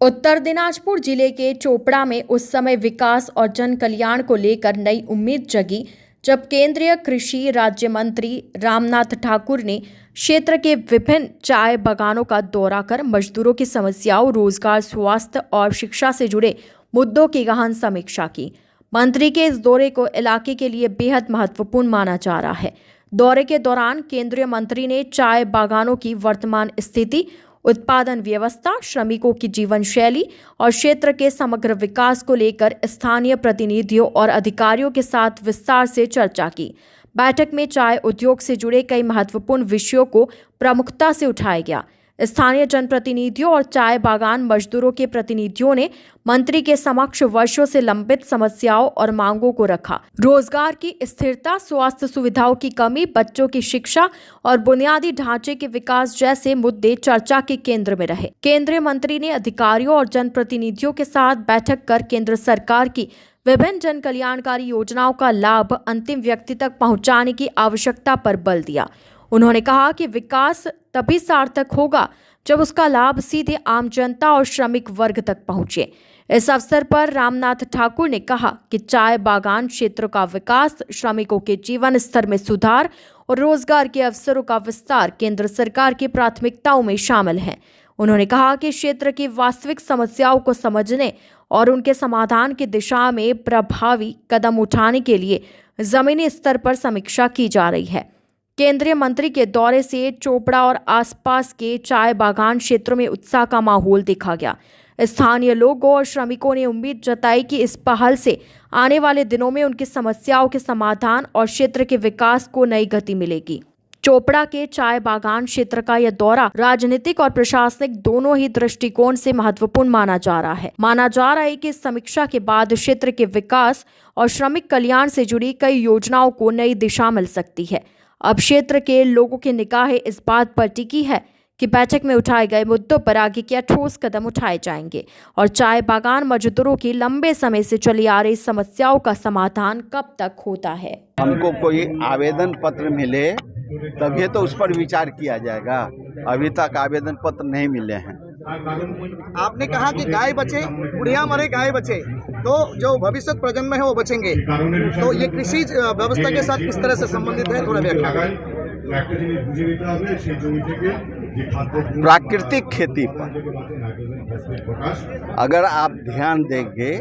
उत्तर दिनाजपुर जिले के चोपड़ा में उस समय विकास और जन कल्याण को लेकर नई उम्मीद जगी जब केंद्रीय कृषि राज्य मंत्री रामनाथ ठाकुर ने क्षेत्र के विभिन्न चाय बागानों का दौरा कर मजदूरों की समस्याओं, रोजगार, स्वास्थ्य और शिक्षा से जुड़े मुद्दों की गहन समीक्षा की। मंत्री के इस दौरे को इलाके के लिए बेहद महत्वपूर्ण माना जा रहा है। दौरे के दौरान केंद्रीय मंत्री ने चाय बागानों की वर्तमान स्थिति, उत्पादन व्यवस्था, श्रमिकों की जीवन शैली और क्षेत्र के समग्र विकास को लेकर स्थानीय प्रतिनिधियों और अधिकारियों के साथ विस्तार से चर्चा की। बैठक में चाय उद्योग से जुड़े कई महत्वपूर्ण विषयों को प्रमुखता से उठाया गया। स्थानीय जनप्रतिनिधियों और चाय बागान मजदूरों के प्रतिनिधियों ने मंत्री के समक्ष वर्षों से लंबित समस्याओं और मांगों को रखा। रोजगार की स्थिरता, स्वास्थ्य सुविधाओं की कमी, बच्चों की शिक्षा और बुनियादी ढांचे के विकास जैसे मुद्दे चर्चा के केंद्र में रहे। केंद्रीय मंत्री ने अधिकारियों और जनप्रतिनिधियों के साथ बैठक कर केंद्र सरकार की विभिन्न जन कल्याणकारी योजनाओं का लाभ अंतिम व्यक्ति तक पहुंचाने की आवश्यकता पर बल दिया। उन्होंने कहा कि विकास तभी सार्थक होगा जब उसका लाभ सीधे आम जनता और श्रमिक वर्ग तक पहुंचे। इस अवसर पर रामनाथ ठाकुर ने कहा कि चाय बागान क्षेत्र का विकास, श्रमिकों के जीवन स्तर में सुधार और रोजगार के अवसरों का विस्तार केंद्र सरकार की प्राथमिकताओं में शामिल है। उन्होंने कहा कि क्षेत्र की वास्तविक समस्याओं को समझने और उनके समाधान की दिशा में प्रभावी कदम उठाने के लिए जमीनी स्तर पर समीक्षा की जा रही है। केंद्रीय मंत्री के दौरे से चोपड़ा और आसपास के चाय बागान क्षेत्रों में उत्साह का माहौल देखा गया। स्थानीय लोगों और श्रमिकों ने उम्मीद जताई कि इस पहल से आने वाले दिनों में उनकी समस्याओं के समाधान और क्षेत्र के विकास को नई गति मिलेगी। चोपड़ा के चाय बागान क्षेत्र का यह दौरा राजनीतिक और प्रशासनिक दोनों ही दृष्टिकोण से महत्वपूर्ण माना जा रहा है। माना जा रहा है कि इस समीक्षा के बाद क्षेत्र के विकास और श्रमिक कल्याण से जुड़ी कई योजनाओं को नई दिशा मिल सकती है। अब क्षेत्र के लोगों की निगाहें इस बात पर टिकी है कि बैठक में उठाए गए मुद्दों पर आगे क्या ठोस कदम उठाए जाएंगे और चाय बागान मजदूरों की लंबे समय से चली आ रही समस्याओं का समाधान कब तक होता है। हमको कोई आवेदन पत्र मिले तभी तो उस पर विचार किया जाएगा। अभी तक आवेदन पत्र नहीं मिले हैं। आपने कहा कि गाय बचे, बुढ़िया मरे गाय बचे, तो जो भविष्य प्रजन्म है वो बचेंगे। तो ये कृषि व्यवस्था के साथ किस तरह से संबंधित है, थोड़ा व्याख्या करें। प्राकृतिक खेती पर अगर आप ध्यान देंगे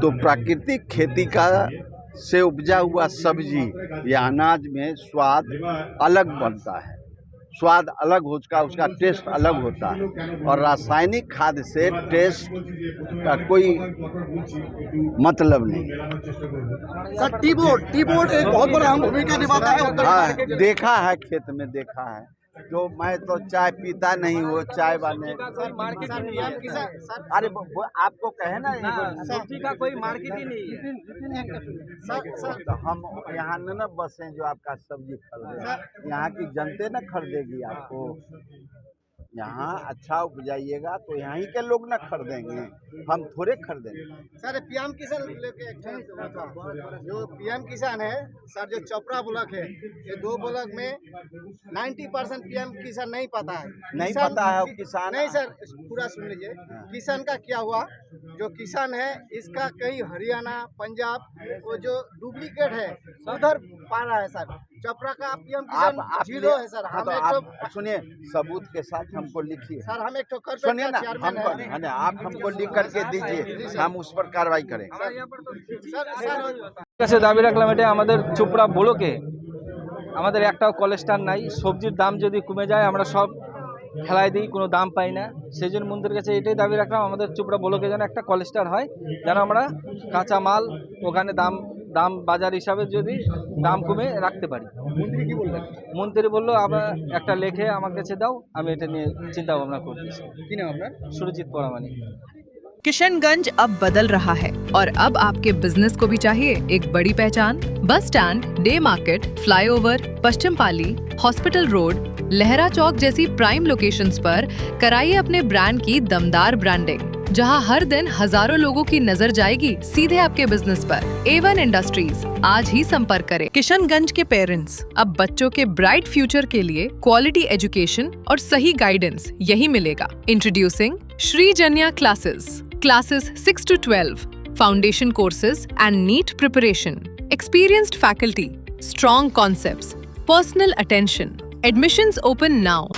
तो प्राकृतिक खेती का से उपजा हुआ सब्जी या अनाज में स्वाद अलग बनता है, स्वाद अलग होता है, उसका टेस्ट अलग होता है। और रासायनिक खाद से टेस्ट का कोई मतलब नहीं। सर, टी बोर्ड एक बहुत बड़ा अहम भूमिका निभाता है। हाँ, देखा है, खेत में देखा है। तो मैं तो चाय पीता नहीं हूँ, चाय वाले अरे आपको कहे ना सब्जी का कोई मार्केट ही नहीं है। तो हम यहाँ न बसे जो आपका सब्जी खरीदे, यहाँ की जनते न खरीदेगी आपको। यहाँ अच्छा उपजाइएगा तो यहाँ ही के लोग न खरीदेंगे, हम थोड़े खरीदेंगे। सर, पीएम किसान लेके जो पीएम किसान है सर, जो चोपड़ा ब्लॉक है, ये 2 ब्लॉक में 90% पीएम किसान नहीं पता है। नहीं पता है किसान। नहीं सर, पूरा सुन लीजिए। किसान का क्या हुआ, जो किसान है इसका कई हरियाणा, पंजाब वो जो डुप्लीकेट है उधर पा रहा है। सर, चोपड़ा का पीएम किसान 0 है। सर, हम एक सुनिए, सबूत के साथ हमको लिखिए। सर, हम एक ठोकर सुनिए ना, आप हमको लिख करके दीजिए, हम उस पर कार्रवाई करें। কাছে দাবি রাখলাম, এটা আমাদের চোপড়া ব্লকে আমাদের একটাও কলেস্টার নাই। সবজির দাম যদি কমে যায় আমরা সব ফেলাই দিই, কোনো দাম পাই না। সেই জন্য মন্দিরের কাছে এটাই দাবি রাখলাম, আমাদের চোপড়া ব্লকে যেন একটা কলেস্টার হয়, যেন আমরা কাঁচা মাল ওখানে দাম বাজার হিসাবে যদি দাম কমে রাখতে পারি। মন্ত্রী বললো আবার একটা লেখে আমার কাছে দাও, আমি এটা নিয়ে চিন্তা ভাবনা করতেছি। কি নাম আপনার? সুরজিৎ পরামানিক। किशनगंज अब बदल रहा है और अब आपके बिजनेस को भी चाहिए एक बड़ी पहचान। Bus stand, day market, flyover, पश्चिम पाली, हॉस्पिटल रोड, लहरा चौक जैसी प्राइम लोकेशंस पर कराइए अपने ब्रांड की दमदार ब्रांडिंग, जहां हर दिन हजारों लोगों की नजर जाएगी सीधे आपके बिजनेस पर। A1 इंडस्ट्रीज, आज ही संपर्क करें। किशनगंज के पेरेंट्स, अब बच्चों के ब्राइट फ्यूचर के लिए क्वालिटी एजुकेशन और सही गाइडेंस यही मिलेगा। Introducing Sri Janya classes. Classes 6 to 12. Foundation courses and NEET preparation. Experienced faculty. Strong concepts. Personal attention. Admissions open now.